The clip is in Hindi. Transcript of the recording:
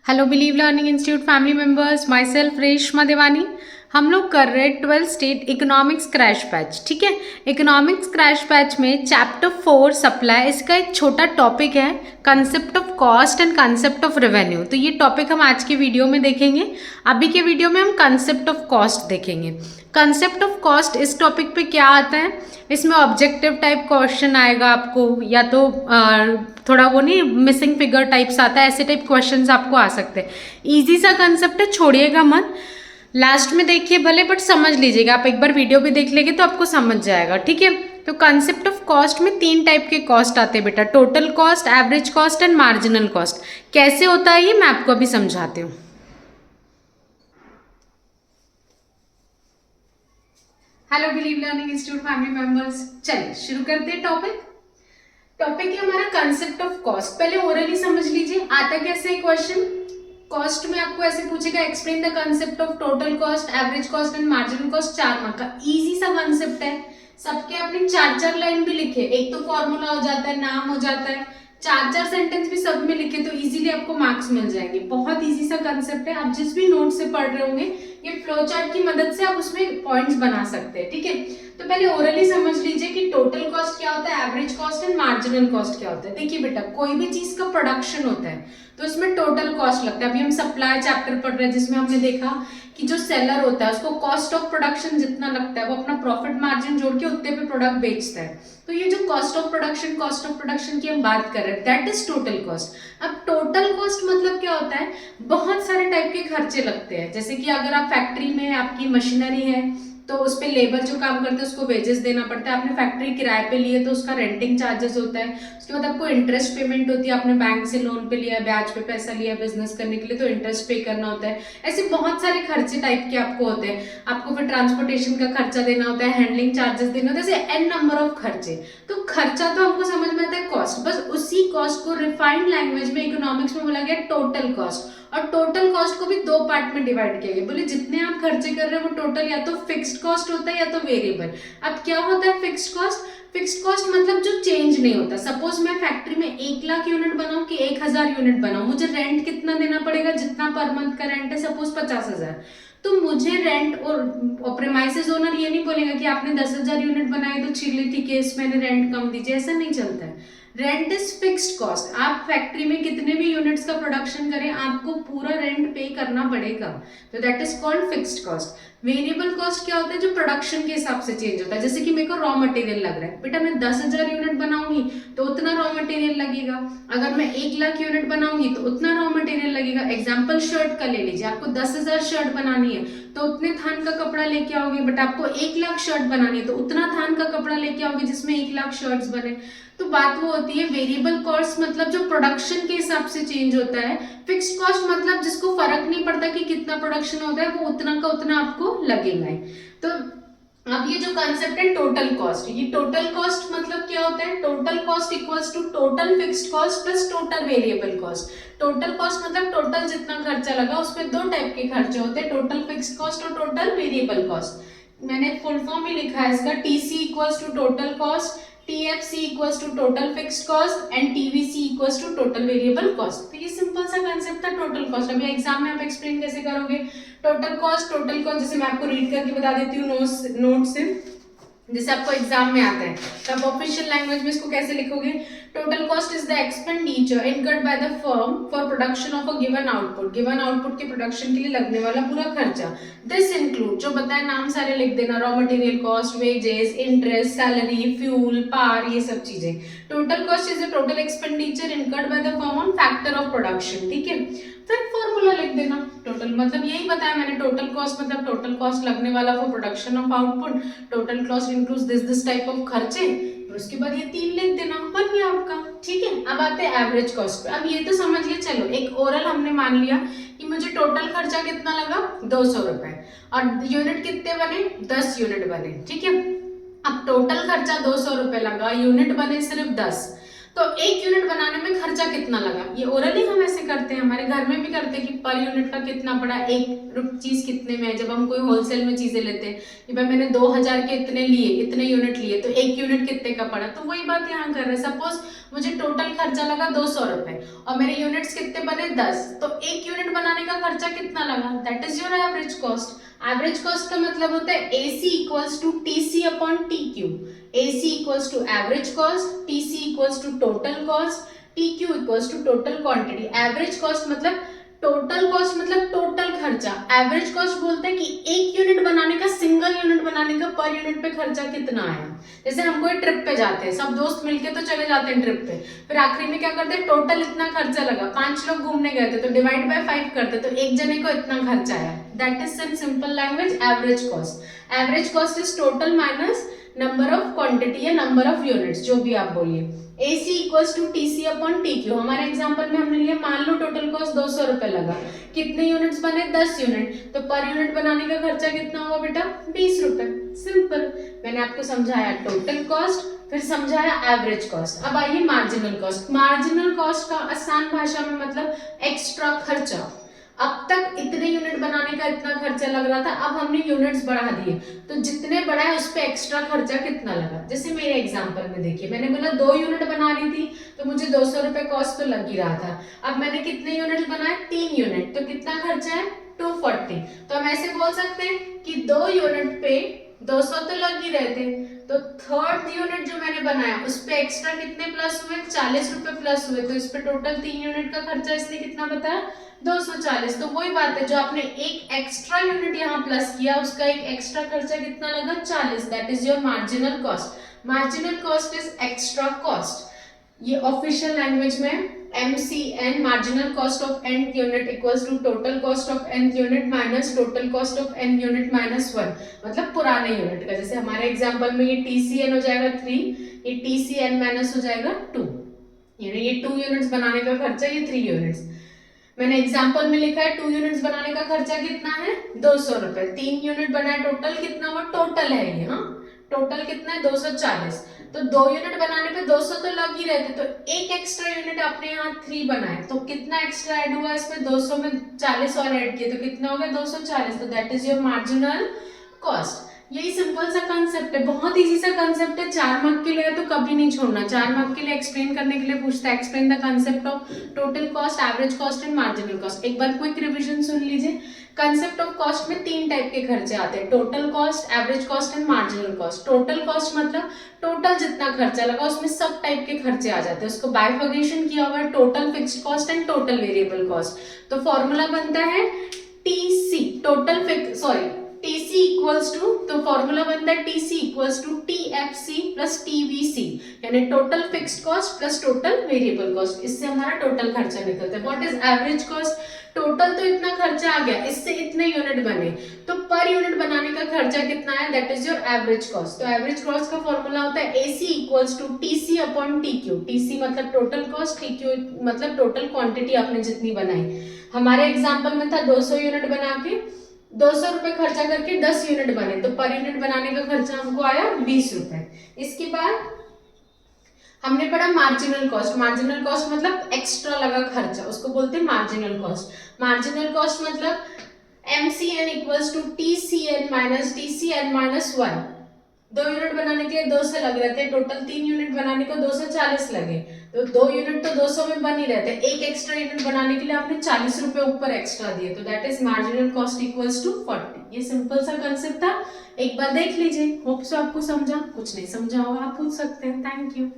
Hello believe learning institute family members, my self Reshma देवानी। हम लोग कर रहे हैं 12th state economics crash batch. ठीक है, इकोनॉमिक्स क्रैश बैच में चैप्टर 4 सप्लाई, इसका एक छोटा टॉपिक है concept of cost and concept of revenue. तो ये टॉपिक हम आज के वीडियो में देखेंगे। अभी के वीडियो में हम कंसेप्ट ऑफ कॉस्ट देखेंगे। कंसेप्ट ऑफ कॉस्ट इस टॉपिक पे क्या आता है, इसमें ऑब्जेक्टिव टाइप क्वेश्चन आएगा आपको, या तो थोड़ा वो नहीं मिसिंग फिगर टाइप्स आता है, ऐसे टाइप क्वेश्चंस आपको आ सकते हैं। इजी सा कंसेप्ट है, छोड़िएगा मत, लास्ट में देखिए भले बट समझ लीजिएगा। आप एक बार वीडियो भी देख लेंगे तो आपको समझ जाएगा। ठीक है, तो कंसेप्ट ऑफ कॉस्ट में 3 टाइप के कॉस्ट आते हैं बेटा, total cost, average cost and marginal cost. कैसे होता है ये मैं आपको अभी समझाती हूँ। Hello believe learning institute family members, चलिए शुरू करते हैं। टॉपिक है हमारा कंसेप्ट ऑफ कॉस्ट। पहले ओरली समझ लीजिए आता कैसे है क्वेश्चन। कॉस्ट में आपको ऐसे पूछेगा, explain the concept of total cost, average cost and marginal cost. 4 mark का इजी सा कंसेप्ट है। सबके अपने 4-4 लाइन भी लिखे, एक तो फॉर्मूला हो जाता है, नाम हो जाता है, 4-4 सेंटेंस भी सब में लिखे तो इजीली आपको मार्क्स मिल जाएंगे। बहुत इजी सा कंसेप्ट है। आप जिस भी नोट से पढ़ रहे होंगे, ये फ्लो चार्ट की मदद से आप उसमें पॉइंट्स बना सकते हैं। ठीक है, तो पहले ओरली समझ लीजिए कि टोटल कॉस्ट क्या होता है, average cost and marginal cost क्या होता है। देखिए बेटा, कोई भी चीज का प्रोडक्शन होता है तो इसमें टोटल कॉस्ट लगता है। अभी हम सप्लाई चैप्टर पढ़ रहे हैं जिसमें हमने देखा कि जो सेलर होता है उसको कॉस्ट ऑफ प्रोडक्शन जितना लगता है वो अपना प्रॉफिट मार्जिन जोड़ के उतने पे प्रोडक्ट बेचता है। तो ये जो कॉस्ट ऑफ प्रोडक्शन की हम बात कर रहे हैं, दैट इज टोटल कॉस्ट। अब टोटल कॉस्ट मतलब क्या होता है, बहुत सारे टाइप के खर्चे लगते हैं। जैसे कि अगर आप फैक्ट्री में आपकी मशीनरी है तो उस पे लेबर जो काम करते हैं उसको वेजेस देना पड़ता है। आपने फैक्ट्री किराए पे लिए तो उसका रेंटिंग चार्जेस होता है। उसके बाद आपको इंटरेस्ट पेमेंट होती है, आपने बैंक से लोन पे लिया, ब्याज पे पैसा लिया बिजनेस करने के लिए तो इंटरेस्ट पे करना होता है। ऐसे बहुत सारे खर्चे टाइप के आपको होते हैं। आपको फिर ट्रांसपोर्टेशन का खर्चा देना होता है, हैंडलिंग चार्जेस देना होता है, ऐसे एन नंबर ऑफ खर्चे। तो खर्चा तो हमको समझ में आता है कॉस्ट, बस उसी कॉस्ट को रिफाइंड लैंग्वेज में इकोनॉमिक्स में बोला गया टोटल कॉस्ट। और टोटल कॉस्ट को भी 2 पार्ट में डिवाइड किया गया। बोले जितने आप खर्चे कर रहे हैं वो टोटल या तो फिक्स्ड कॉस्ट होता है या तो वेरिएबल। अब क्या होता है फिक्स्ड कॉस्ट? फिक्स्ड कॉस्ट मतलब जो चेंज नहीं होता। सपोज मैं फैक्ट्री में 1 लाख यूनिट बनाऊं कि 1000 यूनिट बनाऊं, मुझे रेंट कितना देना पड़ेगा, जितना पर मंथ का रेंट है सपोज 50,000, तो मुझे रेंट और प्रीमाइसेस ओनर ये नहीं बोलेगा कि आपने 10,000 यूनिट बनाए तो चलिए ठीक है इसमें रेंट कम दीजिए, ऐसा नहीं चलता है। Rent is fixed cost. आप फैक्ट्री में कितने भी यूनिट्स का प्रोडक्शन करें आपको पूरा रेंट पे करना पड़ेगा, तो that is called fixed cost. Variable cost क्या होता है, जो प्रोडक्शन के हिसाब से चेंज होता है। जैसे कि मेरे को रॉ मटेरियल लग रहा है, बेटा मैं 10,000 यूनिट बनाऊंगी तो उतना रॉ मटेरियल लगेगा। अगर मैं 1 लाख यूनिट बनाऊंगी तो उतना रॉ मटेरियल लगेगा। एग्जाम्पल शर्ट का ले लीजिए, आपको 10,000 शर्ट बनानी है तो उतने थान का कपड़ा लेके आओगे, बट आपको 1 लाख शर्ट बनानी है तो उतना थान का कपड़ा लेके आओगे जिसमें 1 लाख शर्ट्स बने। तो बात वो होती है वेरिएबल कॉस्ट मतलब जो प्रोडक्शन के हिसाब से चेंज होता है। फिक्स्ड कॉस्ट मतलब जिसको फर्क नहीं पड़ता कि कितना प्रोडक्शन होता है, वो उतना का उतना आपको लगेगा। तो अब ये जो कंसेप्ट है टोटल कॉस्ट, ये टोटल कॉस्ट मतलब क्या होता है, total cost equals to total fixed cost plus total variable cost. Total cost मतलब टोटल जितना खर्चा लगा, उसमें 2 टाइप के खर्चे होते हैं, टोटल फिक्स्ड कॉस्ट और टोटल वेरिएबल कॉस्ट। मैंने फुल फॉर्म ही लिखा है इसका, TC equals to total cost, TFC equals to total fixed cost and TVC equals to total variable cost. तो ये सिंपल सा कंसेप्ट था टोटल कॉस्ट। अभी एग्जाम में आप एक्सप्लेन कैसे करोगे टोटल कॉस्ट जैसे मैं आपको रीड करके बता देती हूँ नोट से, जैसे आपको एग्जाम में आता है तब ऑफिशियल लैंग्वेज में इसको कैसे लिखोगे। Total cost is the expenditure incurred by the firm for production of a given output. Given output के प्रोडक्शन के लिए लगने वाला पूरा खर्चा। दिस इंक्लूड, जो बताए नाम सारे लिख देना, raw material cost, wages, interest, salary, fuel, power, ये सब चीजें। Total cost is the total expenditure incurred by the firm on factor of production. ठीक है, फिर फॉर्मूला लिख देना। टोटल मतलब यही बताया मैंने, टोटल कॉस्ट मतलब टोटल कॉस्ट लगने वाला for production of output, total cost includes this type of खर्चे, और उसके बाद ये 3 लिख देना, बन गया आपका। ठीक है, अब आते हैं एवरेज कॉस्ट पे। अब ये तो समझिए, चलो एक ओरल हमने मान लिया कि मुझे टोटल खर्चा कितना लगा 200 रुपए और यूनिट कितने बने, 10 यूनिट बने। ठीक है, अब टोटल खर्चा 200 रुपए लगा, यूनिट बने सिर्फ 10, तो 1 यूनिट बनाने में खर्चा कितना लगा, ये ओरली हम ऐसे करते हैं, हमारे घर में भी करते हैं कि पर यूनिट का कितना पड़ा, एक चीज कितने में है। जब हम कोई होलसेल में चीजें लेते हैं कि भाई मैंने 2000 के इतने लिए, इतने यूनिट लिए, तो 1 यूनिट कितने का पड़ा। तो वही बात यहाँ कर रहे हैं। सपोज मुझे टोटल खर्चा लगा 200 रुपए और मेरे यूनिट्स कितने बने 10, तो 1 यूनिट बनाने का खर्चा कितना लगा, that is your average cost. Average cost का मतलब होता है AC equals to TC upon TQ। AC equals to average cost, TC equals to total cost, TQ equals to total quantity. Average cost मतलब टोटल कॉस्ट मतलब टोटल खर्चा। एवरेज कॉस्ट बोलते हैं कि 1 यूनिट बनाने का, सिंगल यूनिट बनाने का पर यूनिट पे खर्चा कितना आया। जैसे हम कोई ट्रिप पे जाते हैं, सब दोस्त मिलके तो चले जाते हैं ट्रिप पे, फिर आखिरी में क्या करते हैं, टोटल इतना खर्चा लगा, 5 लोग घूमने गए थे तो डिवाइड बाय 5 करते, तो एक जने को इतना खर्चा आया। That is in simple language average cost. Average cost is total minus number of quantity या नंबर ऑफ यूनिट्स, जो भी आप बोलिए। AC equals to TC upon TQ। हमारे एग्जांपल में हमने लिया, मान लो टोटल कॉस्ट 200 रुपए लगा, कितने यूनिट्स बने 10 यूनिट, तो पर यूनिट बनाने का खर्चा कितना हुआ बेटा 20 रुपए। सिंपल। मैंने आपको समझाया टोटल कॉस्ट, फिर समझाया एवरेज कॉस्ट। अब आइए मार्जिनल कॉस्ट। मार्जिनल कॉस्ट का आसान भाषा में मतलब एक्स्ट्रा खर्चा। अब तक इतने यूनिट बनाने का इतना खर्चा लग रहा था, अब हमने यूनिट्स बढ़ा दिए, तो जितने बढ़ाए उस पे एक्स्ट्रा खर्चा कितना लगा। जैसे मेरे एग्जांपल में देखिए, मैंने बोला 2 यूनिट बना रही थी तो मुझे 200 रुपए कॉस्ट तो लग ही रहा था। अब मैंने कितने यूनिट बनाए 3 यूनिट, तो कितना खर्चा है 240। तो हम ऐसे बोल सकते हैं कि 2 यूनिट पे 200 तो लग ही रहे थे, तो थर्ड यूनिट जो मैंने बनाया उस पे एक्स्ट्रा कितने प्लस हुए 40 रुपए प्लस हुए, तो इस पे टोटल 3 यूनिट का खर्चा इसने कितना बताया 240। तो वही बात है, जो आपने एक एक्स्ट्रा यूनिट यहाँ प्लस किया उसका एक एक्स्ट्रा खर्चा कितना लगा 40। That is your marginal cost. Marginal cost is extra cost. ये ऑफिशियल लैंग्वेज में MCN marginal cost of nth unit equals to total cost of nth unit minus total cost of n unit minus 1, मतलब पुराने यूनिट का। जैसे हमारे एग्जांपल में ये TCN हो जाएगा 3, ये TCN माइनस हो जाएगा 2, यानी ये 2 यूनिट्स बनाने का खर्चा, ये 3 यूनिट्स। मैंने एग्जांपल में लिखा है 2 यूनिट्स बनाने का खर्चा कितना है 200 रुपए, 3 यूनिट बनाए, टोटल कितना हुआ, टोटल है ये, हाँ टोटल कितना है 240। तो 2 यूनिट बनाने पे 200 तो लग ही रहे थे, तो एक एक्स्ट्रा यूनिट आपने यहाँ 3 बनाए, तो कितना एक्स्ट्रा ऐड हुआ इसमें 200 में 40 और ऐड किए, तो कितना हो गया 240। तो that is your marginal cost. यही सिंपल सा कंसेप्ट है, बहुत इजी सा कंसेप्ट है। 4 मार्क के लिए है तो कभी नहीं छोड़ना। 4 मार्क के लिए एक्सप्लेन करने के लिए पूछता है, explain the concept of total cost, average cost and marginal cost. एक बार क्विक रिवीजन सुन लीजिए। कंसेप्ट ऑफ कॉस्ट में 3 टाइप के खर्चे आते हैं, total cost, average cost and marginal cost. Total cost मतलब टोटल जितना खर्चा लगा उसमें सब टाइप के खर्चे आ जाते हैं, उसको बाइफर्केशन किया हुआ है, total fixed cost and total variable cost. तो फॉर्मूला बनता है TC, total fix, sorry TC equals to, तो फॉर्मूला बनता है TC equals to TFC plus TVC, यानी total fixed cost plus total variable cost. इससे हमारा टोटल खर्चा निकलता है। What is average cost, total तो इतना खर्चा आ गया, इससे इतने यूनिट बने, तो पर यूनिट बनाने का खर्चा कितना है, that is your average cost. तो एवरेज कॉस्ट का फॉर्मूला होता है AC equals to TC upon TQ। TC मतलब टोटल कॉस्ट, TQ मतलब टोटल क्वांटिटी आपने जितनी बनाई। हमारे एग्जाम्पल में था 200 यूनिट बना के 200 रुपए खर्चा करके 10 यूनिट बने, तो पर यूनिट बनाने का खर्चा हमको आया 20 रुपए। इसके बाद हमने पढ़ा मार्जिनल कॉस्ट। मार्जिनल कॉस्ट मतलब एक्स्ट्रा लगा खर्चा, उसको बोलते हैं मार्जिनल कॉस्ट। मार्जिनल कॉस्ट मतलब MCN equals to TCN minus TCN minus 1। 2 unit बनाने के लिए 200 लग रहे थे, टोटल 3 यूनिट बनाने को 240 लगे, तो 2 यूनिट तो 200 में बन ही रहते, एक एक्स्ट्रा यूनिट बनाने के लिए आपने 40 रुपए ऊपर एक्स्ट्रा दिए, तो that is marginal cost equals to 40। ये सिंपल सा कंसेप्ट था, एक बार देख लीजिए। होप सो आपको समझा, कुछ नहीं समझा होगा आप पूछ सकते हैं। Thank you.